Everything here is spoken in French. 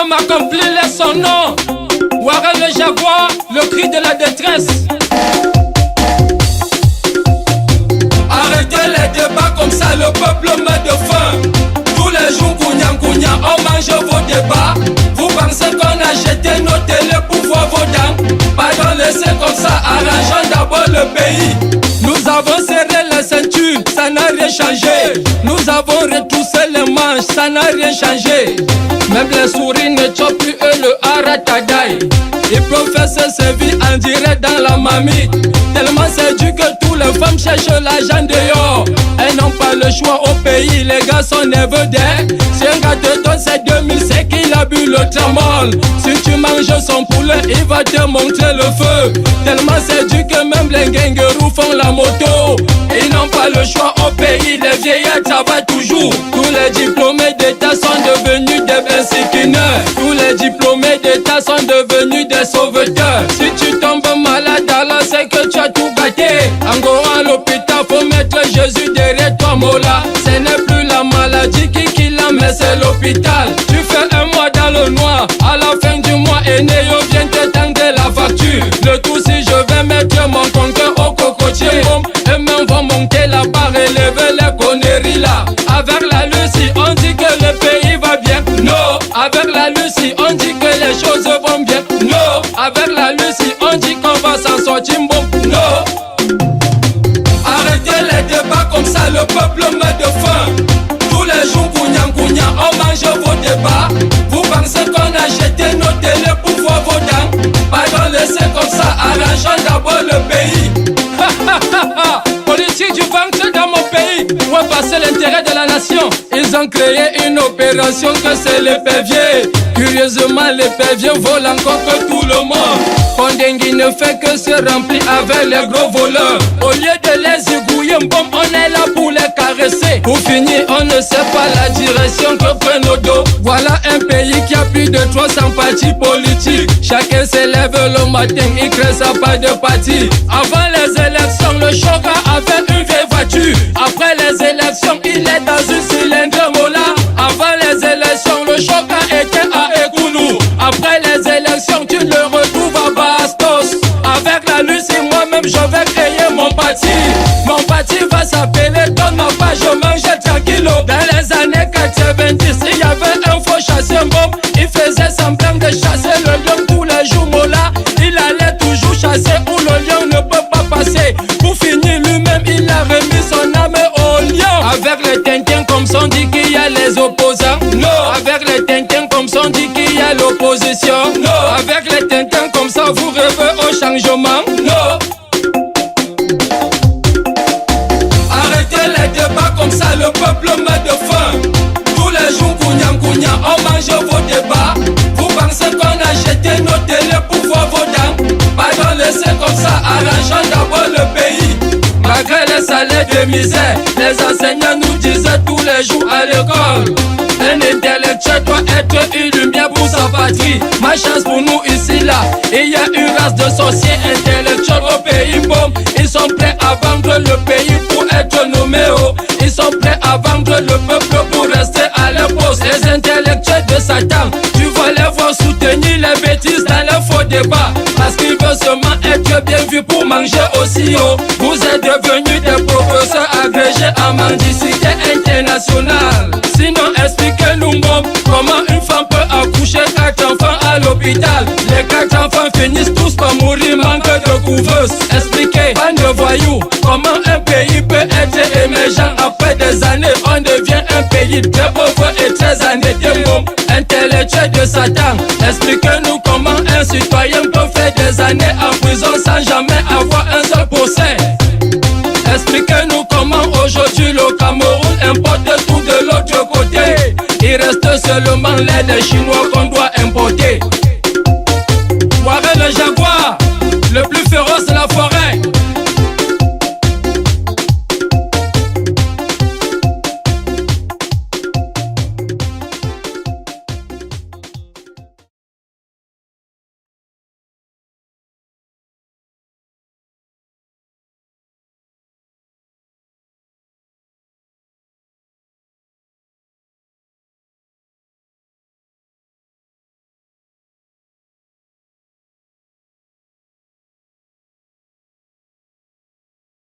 L'homme accompli laisse son nom. Warren le jaguar, le cri de la détresse. Arrêtez les débats comme ça, le peuple meurt de faim. Tous les jours, Kounia, on mange vos débats. Vous pensez qu'on a jeté nos télés pour voir vos dents? Pardon, laissez comme ça, arrangeons d'abord le pays. Nous avons serré la ceinture, ça n'a rien changé. Nous avons retroussé les manches, ça n'a rien changé. Même les souris ne chopent plus le haratadaï. Ils professent ses vies en direct dans la mamie. Tellement c'est dur que tous les femmes cherchent l'argent dehors. Elles n'ont pas le choix au pays, les gars sont nerveux d'air. Si un gars te donne c'est 2000, c'est qu'il a bu le tramol. Si tu manges son poulet, il va te montrer le feu. Tellement c'est dur que même les gangerous font la moto. Ils n'ont pas le choix au pays, les vieillards travaillent toujours. Tous les diplômés d'État sont devenus des bensikineurs. Tous les diplômés d'État sont devenus des sauveteurs. Si tu tombes malade alors c'est que tu as tout gâté. En Goa à l'hôpital faut mettre Jésus derrière toi Mola. Ce n'est plus la maladie qui l'a mais c'est l'hôpital. Tu fais un mois dans le noir, à la fin du mois Enéo vient te tendre la facture. Le tout si je vais mettre mon compteur au cocotier. Et même vont monter la barre et lever les conneries là. Avec la Lucie on dit que le pays va bien. Non, avec la Lucie on dit que les choses vont bien. Non, avec la Lucie on dit qu'on va s'en sortir bon. Non. Arrêtez les débats comme ça, le peuple meurt de faim. Tous les jours, Kounia, on mange vos débats. Vous pensez qu'on a jeté nos télés pour voir vos dents? Pardon, laissez comme ça, arrangeons d'abord le pays. Politique du ventre dans mon pays, pour passer l'intérêt de la nation. Ils ont créé une opération que c'est l'épervier. Curieusement, l'épervier vole encore que tout le monde. Pondengui ne fait que se remplir avec les gros voleurs. Au lieu de les égouiller, on est là pour les caresser. Pour finir, on ne sait pas la direction que prennent nos dos. Voilà un pays qui a plus de 300 partis politiques. Chacun s'élève le matin, il crée sa part de parti. Avant les élections, le Choga avait une vieille voiture. Après les élections, il est dans une cylindre Mola. Avant les élections, le Choga était à Ekounou. Après les élections, tu le retrouves à Bastos. Avec la Lucie, moi-même, je vais créer mon parti. Mon parti va s'appeler Donne ma page, je mange tranquillo. Dans les années 90, il y avait un faux chasseur bombe. Il faisait semblant de chasser le lion tous les jours, Mola. Il allait toujours chasser où le lion ne peut pas passer. Pour finir, lui-même, il a remis son âme au lion. Avec les Tintins comme ça, on dit qu'il y a les opposants. Non. Avec les Tintins comme ça, on dit qu'il y a l'opposition. Non. Avec les Tintins comme ça, vous rêvez au changement. Non. Arrêtez les débats comme ça, le peuple meurt de faim. Tous les jours, Kounia, on mange vos débats. Vous pensez qu'on a jeté nos télés pour voir vos dents? Pardon, laissez comme ça, arrangeons d'abord le pays. Malgré les salaires de misère, les enseignants nous disaient tous les jours à l'école. Un intellectuel doit être une lumière pour sa patrie. Ma chance pour nous ici là, il y a une race de sorciers intellectuels au pays bombe. Ils sont prêts à vendre le pays pour être nommés haut. Ils sont prêts à vendre le peuple pour rester à leur poste. Les intellectuels de Satan, tu vas les voir soutenir les bêtises dans les faux débats. Parce qu'ils veulent seulement être bien vus pour manger aussi haut. Vous êtes devenus des professeurs agrégés en mendicité internationale. Sinon expliquez-nous comment une femme peut accoucher 4 enfants à l'hôpital. Les 4 enfants finissent tous par mourir, manque de couveuse. Expliquez, pas de voyous, comment un pays peut être émergent. Après des années, on devient un pays très pauvre et très endetté. Intellectuel de Satan, expliquez-nous comment un citoyen peut faire des années en prison sans jamais avoir un seul procès. Expliquez-nous comment aujourd'hui le Cameroun importe tout de l'autre côté. Il reste seulement lait des Chinois qu'on doit importer. Warren le